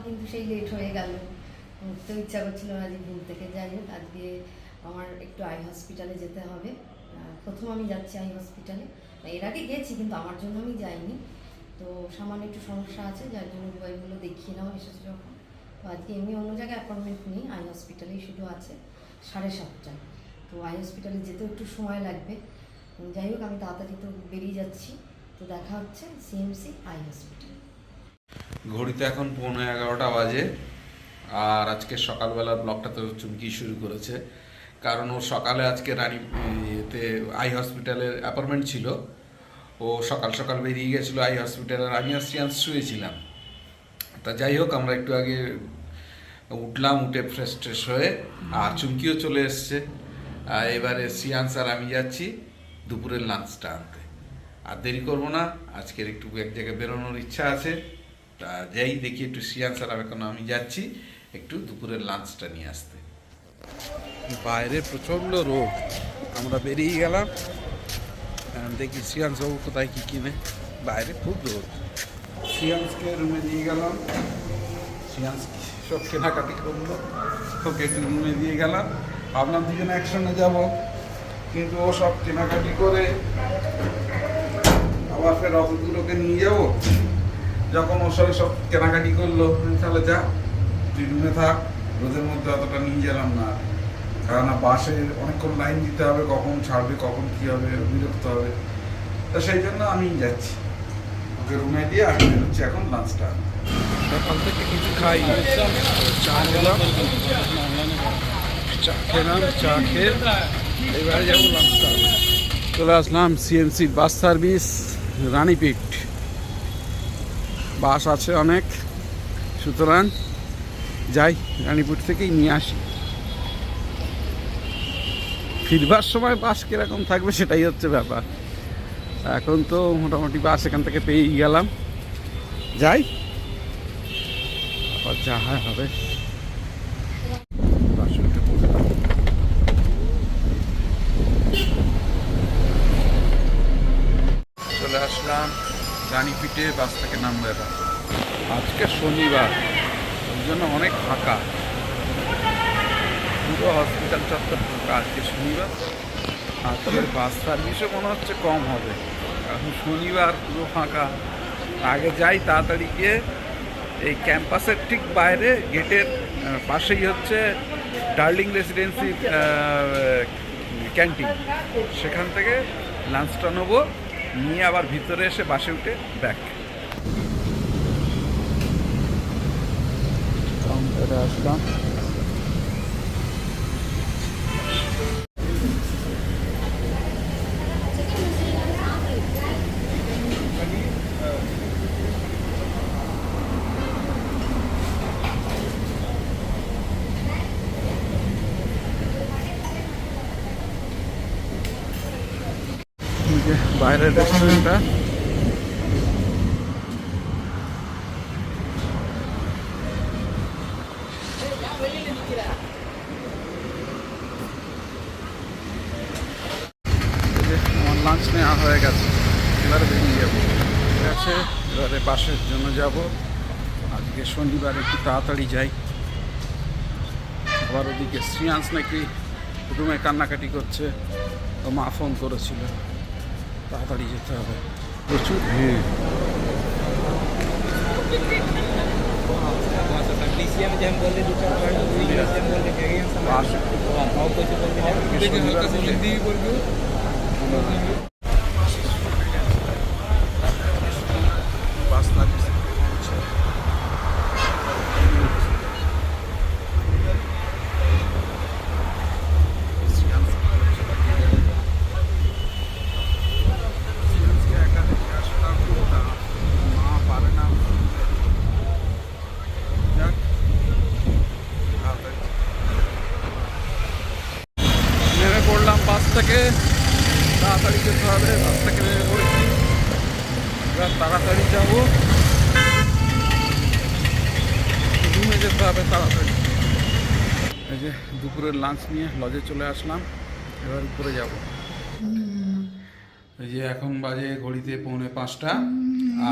কিন্তু সেই লেট হয়ে গেল, উঠতে ইচ্ছা করছিল না আজকে ঘুম থেকে। যাই হোক, আজকে আমার একটু আই হসপিটালে যেতে হবে। প্রথম আমি যাচ্ছি আই হসপিটালে। এর আগে গেছি কিন্তু আমার জন্য আমি যাইনি। তো সামান্য একটু সমস্যা আছে, যার জন্য মোবাইলগুলো দেখিয়ে নেওয়া এসেছে যখন। তো আজকে এমনি অন্য জায়গায় অ্যাপয়েন্টমেন্ট নেই, আই হসপিটালেই শুধু আছে 7:30টায়। তো আই হসপিটালে যেতেও একটু সময় লাগবে। যাই হোক, আমি তাড়াতাড়ি তো বেরিয়ে যাচ্ছি। তো দেখা হচ্ছে সিএমসি আই হসপিটাল। ঘড়িতে এখন 11:15 বাজে। আর আজকে সকালবেলার ব্লগটা তো চুমকি শুরু করেছে, কারণ ও সকালে আজকে এতে আই হসপিটালের অ্যাপয়েন্টমেন্ট ছিল। ও সকাল সকাল বেরিয়ে গেছিলো আই হসপিটালের, আমি আর সিয়ান্স শুয়েছিলাম। তা যাই হোক, আমরা একটু আগে উঠলাম, উঠে ফ্রেশ ট্রেশ হয়ে, আর চুমকিও চলে এসছে। এবারে সিয়ান্স আর আমি যাচ্ছি দুপুরের লাঞ্চটা আনতে। আর দেরি করবো না, আজকের একটু এক জায়গায় বেরোনোর ইচ্ছা আছে। তা যাই দেখি, একটু সিয়ান্স আর এখন আমি যাচ্ছি একটু দুপুরের লাঞ্চটা নিয়ে আসতে। বাইরে প্রচণ্ড রোদ, আমরা বেরিয়ে গেলাম। দেখি সিয়ান্স বাবু কোথায় কী কিনে। বাইরে খুব রোদ। সিয়ান্সকে রুমে দিয়ে গেলাম, সিয়ান্স সব কেনাকাটি করলো, ওকে একটু রুমে দিয়ে গেলাম। ভাবলাম দুজনে একসঙ্গে যাব, কিন্তু ও সব কেনাকাটি করে আবার ফের অত দূর ওকে নিয়ে যাবো। যখন ওর সাথে সব কেনাকাটি করলো, তাহলে যা তুই রুমে থাক, রোদের মধ্যে অতটা নিয়ে গেলাম না। কারণ বাসে অনেকক্ষণ লাইন দিতে হবে, কখন ছাড়বে কখন কী হবে, বিরক্ত হবে। তা সেই জন্য আমি যাচ্ছি, ওকে রুমে দিয়ে আমি বেরোচ্ছি এখন লাঞ্চটা। সকাল থেকে কিছু খাই, চা খেলাম, চা খেয়ে এবারে যাবো লাঞ্চটা। চলে আসলাম সিএমসির বাস সার্ভিস রানীপিঠ। বাস আছে অনেক, সুতরাং যাই রানীপুর থেকেই নিয়ে আসি। ফিরবার সময় বাস কীরকম থাকবে সেটাই হচ্ছে ব্যাপার। এখন তো মোটামুটি বাস এখান থেকে পেয়েই গেলাম, যাই আবার যা হয় হবে। চলে আসলাম রানীপিঠে, বাস থেকে নামবে। আজকে শনিবার, ওই জন্য অনেক ফাঁকা, পুরো হসপিটাল চত্বর ফাঁকা আজকে শনিবার। আজকের বাস সার্ভিসও মনে হচ্ছে কম হবে, এখন শনিবার পুরো ফাঁকা। আগে যাই তাড়াতাড়ি গিয়ে, এই ক্যাম্পাসের ঠিক বাইরে গেটের পাশেই হচ্ছে ডার্লিং রেসিডেন্সির ক্যান্টিন। সেখান থেকে লাঞ্চটা নেবো, নিয়ে আবার ভিতরে এসে বাসে উঠে ব্যাক। আসলাম, বাইরের রেস্টুরেন্টটা। আমার লাঞ্চ নেওয়া হয়ে গেছে, এবারে বেরিয়ে যাবো। ঠিক আছে, এবারে বাসের জন্য যাব। আজকে শনিবার, একটু তাড়াতাড়ি যাই। আবার ওদিকে শ্রিয়াংশ নাকি রুমে কান্নাকাটি করছে, ও মা ফোন করেছিল, তাড়াতাড়ি যেতে হবে, প্রচুর ভিড়। বাস থেকে তাড়াতাড়ি যেতে হবে, বাস থেকে নেমে পড়েছি, এবার তাড়াতাড়ি যাবো, রুমে যেতে হবে তাড়াতাড়ি। এই যে দুপুরের লাঞ্চ নিয়ে লজে চলে আসলাম, এবার উপরে যাব। এই যে এখন বাজে ঘড়িতে 4:45,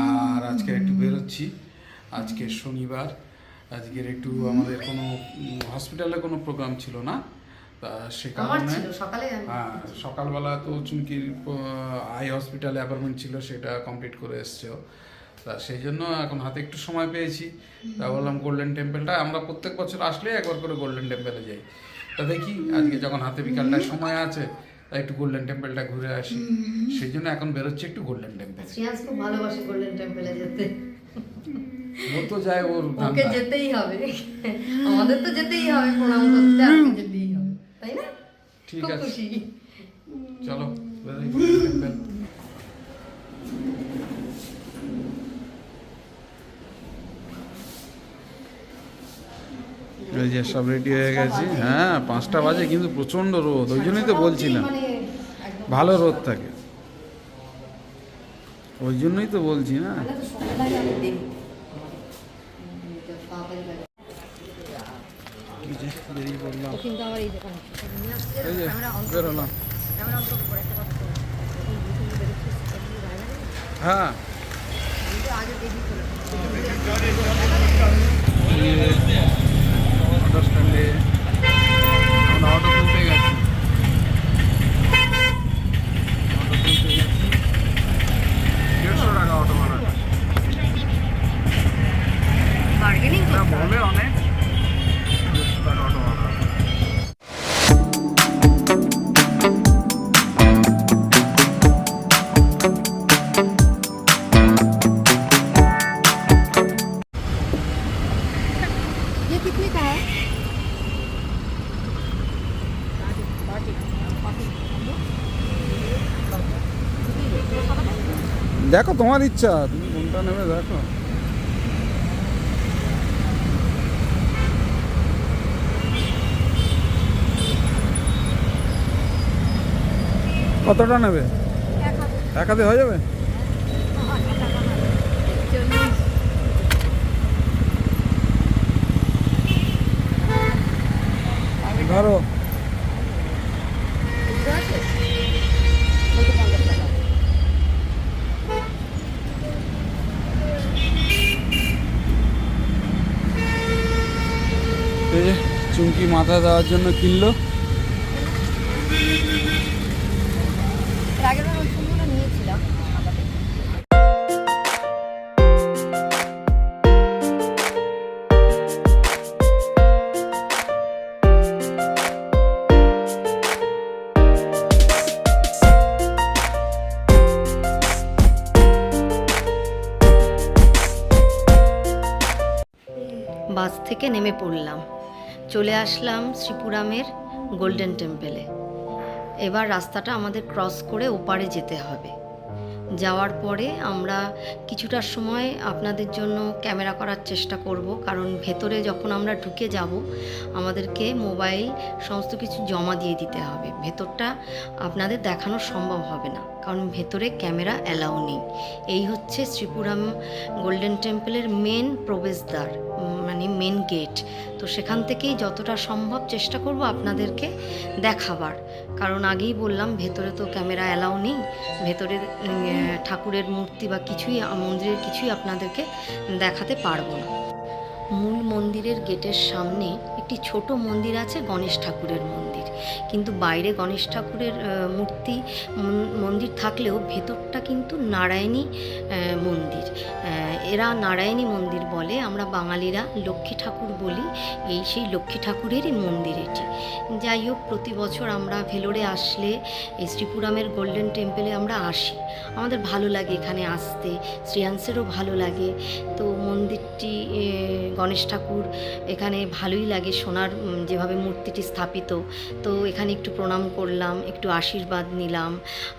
আর আজকে একটু বেরোচ্ছি। আজকে শনিবার, আজকের একটু আমাদের কোনো হসপিটালে কোনো প্রোগ্রাম ছিল না, তা সে আমার কারণে ছিল সকালে হ্যাঁ সকালবেলা তো চুমকির আই হসপিটালে অ্যাপয়েন্টমেন্ট ছিল, সেটা কমপ্লিট করে এসছেও। তা সেই জন্য এখন হাতে একটু সময় পেয়েছি, তা বললাম গোল্ডেন টেম্পলটা আমরা প্রত্যেক বছর আসলে একবার করে গোল্ডেন টেম্পলে যাই, তা দেখি আজকে যখন হাতে বিকালটায় সময় আছে তাই একটু গোল্ডেন টেম্পলটা ঘুরে আসি, সেই জন্য এখন বেরোচ্ছে একটু গোল্ডেন টেম্পল। শ্রেয়াস খুব ভালোবাসে গোল্ডেন টেম্পলে যেতে, ও তো যায় ওর ওকে ধান্দা। যেতেই হবে, আমাদের তো যেতেই হবে প্রণাম করতে, আর ওকে যেতেই হবে, তাই না? ঠিক খুব আছে খুশি। চলো বেরোই গোল্ডেন টেম্পল। এই যে সব রেডি হয়ে গেছি, হ্যাঁ 5টা বাজে কিন্তু প্রচন্ড রোদ, ওই জন্যই তো বলছিলাম মানে একদম ভালো রোদ থাকে, ওই জন্যই তো বলছি না। তাহলে তো সকালবেলায় আমি দেখি তাড়াতাড়ি লাগে। এই যে বেরিয়ে পড়লাম, ও কিন্তু আমার এই দোকানে নিয়ে আসছে, এই যে ক্যামেরা অন বেরোলাম। ক্যামেরা অন করে একটা কথা বলো, যখন ভিডিও বেরোচ্ছে সেটা বাইরে না, হ্যাঁ ভিডিও আগে দেখি চলে অটো স্ট্যান্ডে আমরা অটো তুলতে গেছি, অটো তুলতে গেছি 150 টাকা অটো ভাড়া, বার্গেনিং এটা বলে অনেক 150 টাকা অটো ভাড়া। ये कितने का है? দেখো তোমার ইচ্ছা, তুমি কোনটা নেবে দেখো। কতটা নেবে? এক হাতে হয়ে যাবে? ধরো এই যে চুমকি মাথা দেওয়ার জন্য কিনলো। আগের বার ওই ফুলগুলো নিয়েছিলাম। বাস থেকে নেমে পড়লাম, চলে আসলাম শ্রীপুরামের গোল্ডেন টেম্পলে। এবার রাস্তাটা আমাদের ক্রস করে ওপারে যেতে হবে। যাওয়ার পরে আমরা কিছুটা সময় আপনাদের জন্য ক্যামেরা করার চেষ্টা করব, কারণ ভেতরে যখন আমরা ঢুকে যাব আমাদেরকে মোবাইল সমস্ত কিছু জমা দিয়ে দিতে হবে। ভেতরটা আপনাদের দেখানো সম্ভব হবে না, কারণ ভেতরে ক্যামেরা অ্যালাউ নেই। এই হচ্ছে শ্রীপুরাম গোল্ডেন টেম্পলের মেন প্রবেশদ্বার, মানে মেন গেট। তো সেখান থেকেই যতটা সম্ভব চেষ্টা করব আপনাদেরকে দেখাবার, কারণ আগেই বললাম ভেতরে তো ক্যামেরা অ্যালাউ নেই। ভেতরের ঠাকুরের মূর্তি বা কিছুই, মন্দিরের কিছুই আপনাদেরকে দেখাতে পারবো না। মূল মন্দিরের গেটের সামনে একটি ছোট মন্দির আছে, গণেশ ঠাকুরের মন্দির, কিন্তু বাইরে গণেশ ঠাকুরের মূর্তি মন্দির থাকলেও ভেতরটা কিন্তু নারায়ণী মন্দির। এরা নারায়ণী মন্দির বলে, আমরা বাঙালিরা লক্ষ্মী ঠাকুর বলি। সেই লক্ষ্মী ঠাকুরেরই মন্দির এটি। যাই হোক, প্রতি বছর আমরা ভেলোরে আসলে এই শ্রীপুরামের গোল্ডেন টেম্পলে আমরা আসি, আমাদের ভালো লাগে এখানে আসতে, শ্রেয়াংসেরও ভালো লাগে। তো মন্দিরটি গণেশ ঠাকুর এখানে ভালোই লাগে, সোনার যেভাবে মূর্তিটি স্থাপিত। তো এখানে একটু প্রণাম করলাম, একটু আশীর্বাদ নিলাম,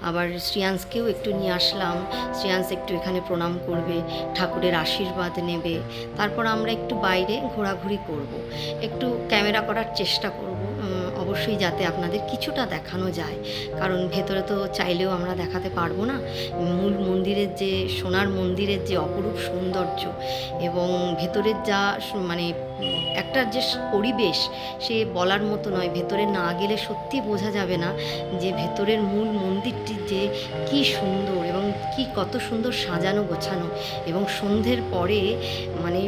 আবার শ্রেয়াংসকেও একটু নিয়ে আসলাম, শ্রেয়াংস একটু এখানে প্রণাম করবে, ঠাকুরের আশীর্বাদ নেবে। তারপর আমরা একটু বাইরে ঘোরাঘুরি করব, একটু ক্যামেরা করার চেষ্টা করব, অবশ্যই যাতে আপনাদের কিছুটা দেখানো যায়, কারণ ভেতরে তো চাইলেও আমরা দেখাতে পারবো না। মূল মন্দিরের যে সোনার মন্দিরের যে অপরূপ সৌন্দর্য এবং ভেতরের যা মানে একটা যে পরিবেশ সে বলার মতো নয়। ভেতরে না গেলে সত্যি বোঝা যাবে না যে ভেতরের মূল মন্দিরটি যে কি সুন্দর এবং কি কত সুন্দর সাজানো গোছানো। এবং সন্ধ্যের পরে মানে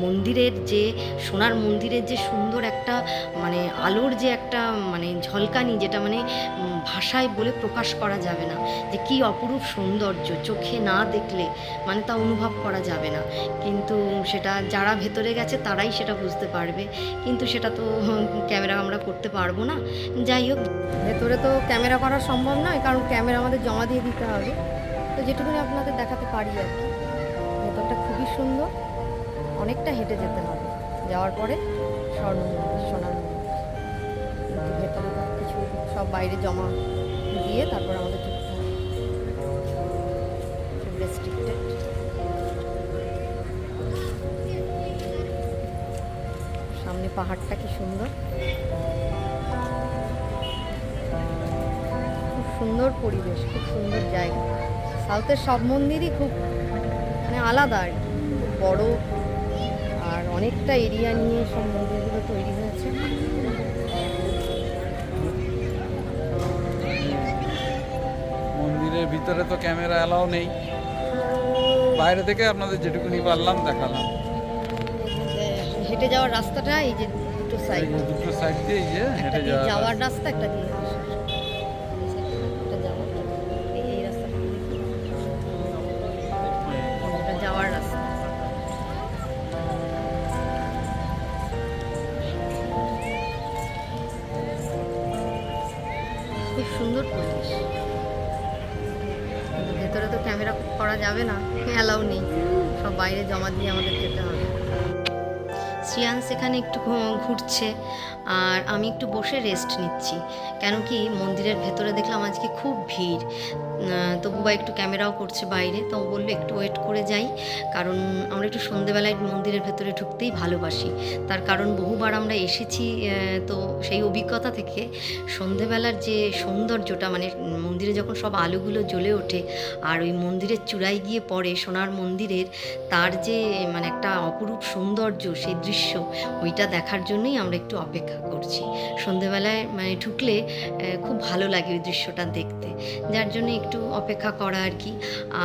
মন্দিরের যে সোনার মন্দিরের যে সুন্দর একটা মানে আলোর যে একটা মানে ঝলকানি, যেটা মানে ভাষায় বলে প্রকাশ করা যাবে না যে কি অপরূপ সৌন্দর্য, চোখে না দেখলে মানে তা অনুভব করা যাবে না। কিন্তু সেটা যারা ভেতরে গেছে তারাই সেটা বুঝতে পারবে, কিন্তু সেটা তো ক্যামেরা আমরা করতে পারবো না। যাই হোক, ভেতরে তো ক্যামেরা করা সম্ভব নয়, কারণ ক্যামেরা আমাদের জমা দিয়ে দিতে হবে। তো যেটুকুনি আপনাদের দেখাতে পারি আর কি। ভেতরটা খুবই সুন্দর, অনেকটা হেঁটে যেতে হবে, যাওয়ার পরে সোনার মন্দির। কিন্তু ভেতরে তো কিছু সব বাইরে জমা দিয়ে তারপর আমাদের ঢুকতে হবে, খুব রেস্ট্রিক্টেড। সামনে পাহাড়টা কি সুন্দর, খুব সুন্দর পরিবেশ, খুব সুন্দর জায়গা। সাউথের সব মন্দিরই খুব মানে আলাদা আর কি, খুব বড় আর অনেকটা এরিয়া নিয়ে সব মন্দিরগুলো তৈরি হয়েছে। মন্দিরের ভিতরে তো ক্যামেরা অ্যালাউ নেই, বাইরে থেকে আপনাদের যেটুকুনি পারলাম দেখালাম। হেঁটে যাওয়ার রাস্তাটা এই যে দুটো সাইড দিয়ে এই যে হেঁটে যাওয়ার রাস্তা, একটা দিয়ে আসার, এটা যাওয়ার, এই রাস্তাটা এটা যাওয়ার রাস্তা। খুব সুন্দর পরিবেশ। ভেতরে তো ক্যামেরা করা যাবে না, অ্যালাউ নেই, সব বাইরে জমা দিয়ে আমাদের যেতে হবে। শ্রেয়াংশ এখানে একটু ঘুরছে আর আমি একটু বসে রেস্ট নিচ্ছি। কেন কি মন্দিরের ভেতরে দেখলাম আজকে খুব ভিড়, তো বুবা একটু ক্যামেরাও করছে বাইরে, তো বললো একটু ওয়েট করে যাই, কারণ আমরা একটু সন্ধেবেলায় মন্দিরের ভেতরে ঢুকতেই ভালোবাসি। তার কারণ বহুবার আমরা এসেছি, তো সেই অভিজ্ঞতা থেকে সন্ধেবেলার যে সৌন্দর্যটা মানে মন্দিরে যখন সব আলোগুলো জ্বলে ওঠে আর ওই মন্দিরের চূড়ায় গিয়ে পড়ে সোনার মন্দিরের, তার যে মানে একটা অপরূপ সৌন্দর্য, সেই দৃশ্য ওইটা দেখার জন্যই আমরা একটু অপেক্ষা করছি। সন্ধেবেলায় মানে ঢুকলে খুব ভালো লাগে ওই দৃশ্যটা দেখতে, যার জন্য একটু অপেক্ষা করা আর কি।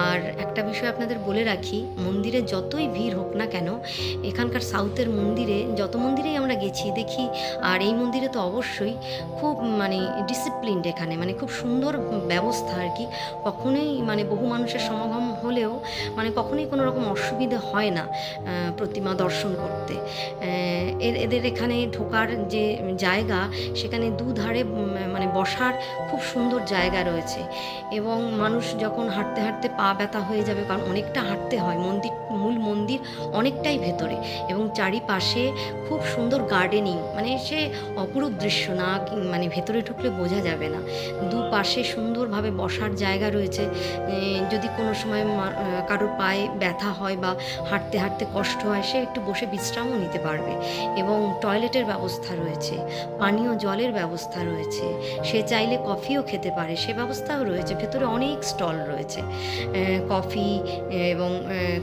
আর একটা বিষয় আপনাদের বলে রাখি, মন্দিরে যতই ভিড় হোক না কেন, এখানকার সাউথের মন্দিরে যত মন্দিরেই আমরা গেছি দেখি, আর এই মন্দিরে তো অবশ্যই খুব মানে ডিসিপ্লিনড, এখানে মানে খুব সুন্দর ব্যবস্থা আর কি। কখনোই মানে বহু মানুষের সমাগম হলেও মানে কখনোই কোনো রকম অসুবিধে হয় না প্রতিমা দর্শন করতে। এদের এখানে ঢোকার যে জায়গা, সেখানে দুধারে মানে বসার খুব সুন্দর জায়গা রয়েছে। এবং মানুষ যখন হাঁটতে হাঁটতে পা ব্যথা হয়ে যাবে, কারণ অনেকটা হাঁটতে হয়, মূল মন্দির অনেকটাই ভেতরে, এবং চারিপাশে খুব সুন্দর গার্ডেনিং, মানে সে অপরূপ দৃশ্য না মানে ভেতরে ঢুকলে বোঝা যাবে না। দুপাশে সুন্দরভাবে বসার জায়গা রয়েছে, যদি কোনো সময় কারোর পায়ে ব্যথা হয় বা হাঁটতে হাঁটতে কষ্ট হয়, সে একটু বসে বিশ্রামও নিতে পারবে। এবং টয়লেটের ব্যবস্থা রয়েছে, পানীয় জলের ব্যবস্থা রয়েছে, সে চাইলে কফিও খেতে পারে, সে ব্যবস্থাও রয়েছে। ভেতরে অনেক স্টল রয়েছে, কফি এবং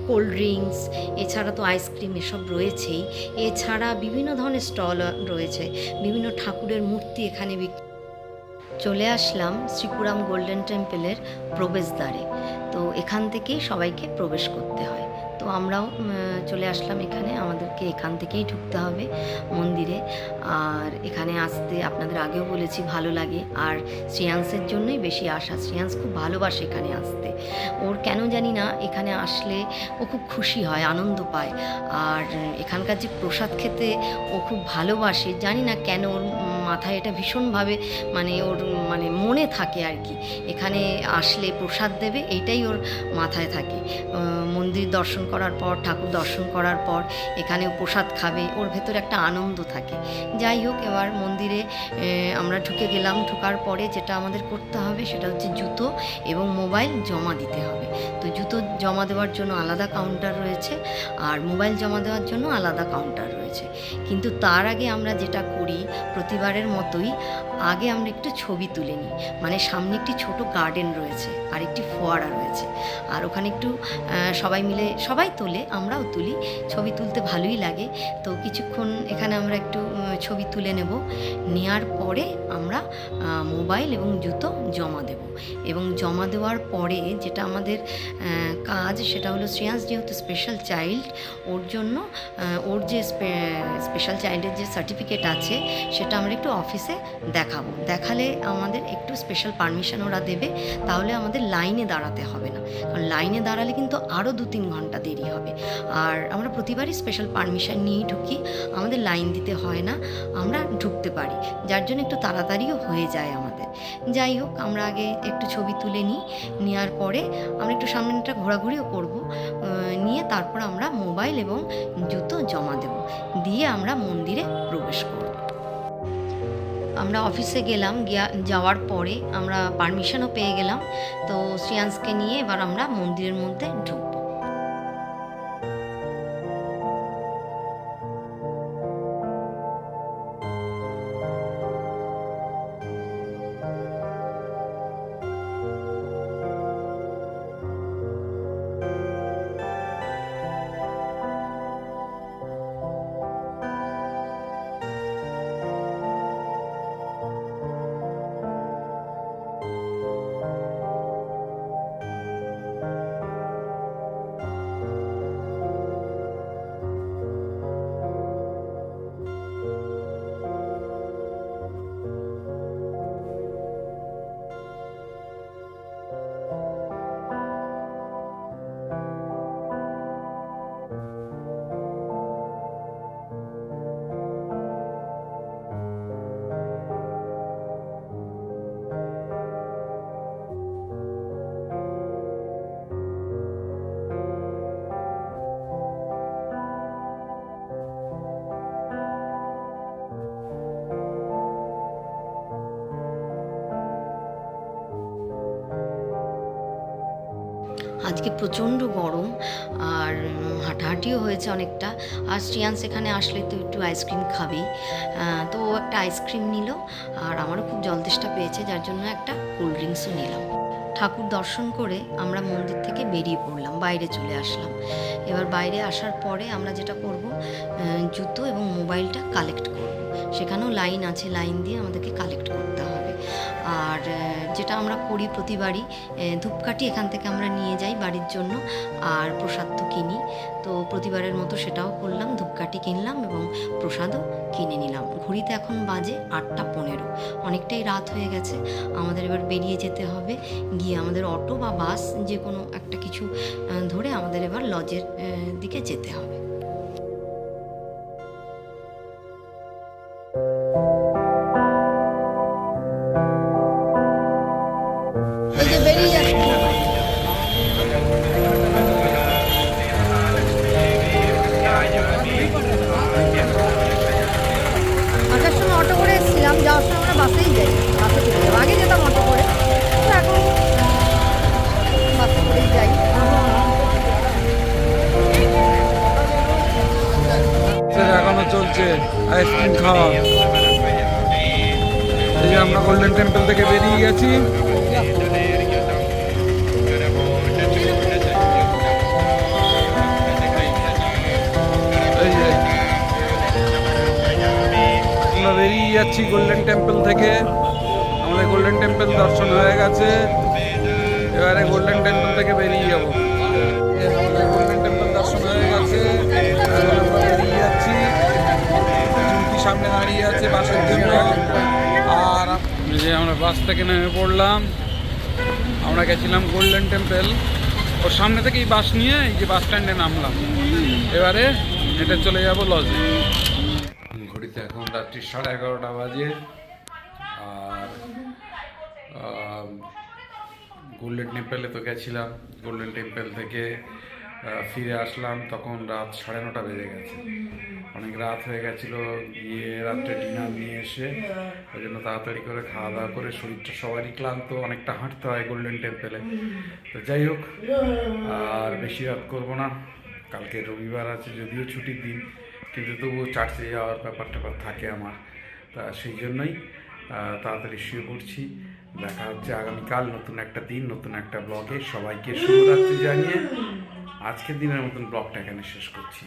কোল্ড ড্রিঙ্কস, এছাড়া তো আইসক্রিম এসব রয়েছেই। এছাড়া বিভিন্ন ধরনের স্টল রয়েছে, বিভিন্ন ঠাকুরের মূর্তি এখানে চলে আসলাম শ্রীপুরাম গোল্ডেন টেম্পলের প্রবেশদ্বারে। তো এখান থেকেই সবাইকে প্রবেশ করতে হয়, তো আমরাও চলে আসলাম এখানে, আমাদেরকে এখান থেকেই ঢুকতে হবে মন্দিরে। আর এখানে আসতে আপনাদের আগেও বলেছি ভালো লাগে, আর শ্রেয়াংশের জন্যই বেশি আসা। শ্রেয়াংশ খুব ভালোবাসে এখানে আসতে, ওর কেন জানি না এখানে আসলে ও খুব খুশি হয়, আনন্দ পায়। আর এখানকার যে প্রসাদ খেতে ও খুব ভালোবাসে, জানি না কেন ওর মাথায় এটা ভীষণভাবে মানে ওর মানে মনে থাকে আর কি, এখানে আসলে প্রসাদ দেবে এইটাই ওর মাথায় থাকে। মন্দির দর্শন করার পর, ঠাকুর দর্শন করার পর এখানেও প্রসাদ খাবে, ওর ভেতরে একটা আনন্দ থাকে। যাই হোক, এবার মন্দিরে আমরা ঢুকে গেলাম। ঢোকার পরে যেটা আমাদের করতে হবে সেটা হচ্ছে জুতো এবং মোবাইল জমা দিতে হবে। তো জুতো জমা দেওয়ার জন্য আলাদা কাউন্টার রয়েছে, আর মোবাইল জমা দেওয়ার জন্য আলাদা কাউন্টার রয়েছে। রয়েছে। কিন্তু তার আগে আমরা যেটা করি প্রতিবারের মতোই, আগে আমরা একটু ছবি তুলে নিই। মানে সামনে একটি ছোট গার্ডেন রয়েছে আর একটি ফোয়ারা রয়েছে, আর ওখানে একটু সবাই মিলে সবাই তোলে, আমরাও তুলি, ছবি তুলতে ভালোই লাগে। তো কিছুক্ষণ এখানে আমরা একটু ছবি তুলে নেব, নেওয়ার পরে আমরা মোবাইল এবং জুতো জমা দেব। এবং জমা দেওয়ার পরে যেটা আমাদের কাজ সেটা হলো, শ্রেয়াংশ যেহেতু স্পেশাল চাইল্ড, ওর জন্য ওর যে স্পেশাল চাইল্ডের যে সার্টিফিকেট আছে সেটা আমরা একটু অফিসে দেখাবো। দেখালে আমাদের একটু স্পেশাল পারমিশন ওরা দেবে, তাহলে আমাদের লাইনে দাঁড়াতে হবে না। কারণ লাইনে দাঁড়ালে কিন্তু আরও 2-3 ঘন্টা দেরি হবে। আর আমরা প্রতিবারই স্পেশাল পারমিশন নিয়েই ঢুকি, আমাদের লাইন দিতে হয় না, আমরা ঢুকতে পারি, যার জন্য একটু তাড়াতাড়িও হয়ে যায় আমাদের। যাই হোক, আমরা আগে একটু ছবি তুলে নিই, নেওয়ার পরে আমরা একটু সামনেটা ঘোরাঘুরিও করব, নিয়ে তারপর আমরা মোবাইল এবং জুতো জমা দেব, দিয়ে আমরা মন্দিরে প্রবেশ করব। আমরা অফিসে গেলাম, যাওয়ার পরে আমরা পারমিশনও পেয়ে গেলাম। তো শ্রেয়াংশকে নিয়ে এবার আমরা মন্দিরের মধ্যে ঢুকব। আজকে প্রচণ্ড গরম, আর হাঁটাহাঁটিও হয়েছে অনেকটা। আর শ্রেয়াংশ এখানে আসলে তো একটু আইসক্রিম খাবেই, তো ও একটা আইসক্রিম নিল, আর আমারও খুব জল তেষ্টা পেয়েছে, যার জন্য একটা কোল্ড ড্রিঙ্কসও নিলাম। ঠাকুর দর্শন করে আমরা মন্দির থেকে বেরিয়ে পড়লাম, বাইরে চলে আসলাম। এবার বাইরে আসার পরে আমরা যেটা করব, জুতো এবং মোবাইলটা কালেক্ট করব। সেখানেও লাইন আছে, লাইন দিয়ে আমাদেরকে কালেক্ট করতে হবে। আর যেটা আমরা করি প্রতিবারই, ধূপকাঠি এখান থেকে আমরা নিয়ে যাই বাড়ির জন্য, আর প্রসাদ তো কিনি। তো প্রতিবারের মতো সেটাও করলাম, ধূপকাঠি কিনলাম এবং প্রসাদও কিনে নিলাম। ঘড়িতে এখন বাজে 8:15, অনেকটাই রাত হয়ে গেছে। আমাদের এবার বেরিয়ে যেতে হবে, গিয়ে আমাদের অটো বা বাস যে কোনো একটা কিছু ধরে আমাদের এবার লজের দিকে যেতে হবে। বেরিয়ে যাচ্ছি। আসার সময় অটো করে এসেছিলাম, যাওয়ার সময় আমরা বাসেই যাই, বাসে চলে যাবো। আগে যেতাম অটো করে, তো এখন বাসে করেই যাই। এখনো চলছে আইসক্রিম খাওয়া। এই যে আমরা গোল্ডেন টেম্পল থেকে বেরিয়ে গেছি। এই যে আমরা বেরিয়ে যাচ্ছি গোল্ডেন টেম্পল থেকে। আমাদের গোল্ডেন টেম্পল দর্শন হয়ে গেছে, এবারে গোল্ডেন টেম্পল থেকে বেরিয়ে যাবো। আমাদের গোল্ডেন টেম্পল দর্শন হয়ে গেছে, আমরা বেরিয়ে যাচ্ছি। চুমকি সামনে দাঁড়িয়ে আছে বাসের জন্য, আর যে আমরা বাস থেকে নেমে পড়লাম। আমরা গেছিলাম গোল্ডেন টেম্পল, ওর সামনে থেকেই বাস নিয়ে এই যে বাস স্ট্যান্ডে নামলাম। এবারে হেঁটে চলে যাব লজে। ঘড়িতে এখন রাত্রি 11:30 বাজে, আর গোল্ডেন টেম্পলে তো গেছিলাম, গোল্ডেন টেম্পল থেকে ফিরে আসলাম তখন রাত 9:30 বেজে গেছে। অনেক রাত হয়ে গেছিলো, গিয়ে রাত্রে ডিনার নিয়ে এসে ওই জন্য তাড়াতাড়ি করে খাওয়া দাওয়া করে, শরীরটা সবারই ক্লান্ত, অনেকটা হাঁটতে হয় গোল্ডেন টেম্পলে। তো যাই হোক, আর বেশি রাত করবো না, কালকে রবিবার আছে, যদিও ছুটির দিন, কিন্তু তবুও চার্চে যাওয়ার ব্যাপারটা থাকে আমার, তা সেই জন্যই তাড়াতাড়ি শুয়ে পড়ছি। দেখা হচ্ছে আগামীকাল নতুন একটা দিন, নতুন একটা ব্লগে। সবাইকে শুভরাত্রি জানিয়ে আজকের দিনের মতন ব্লগটা এখানে শেষ করছি।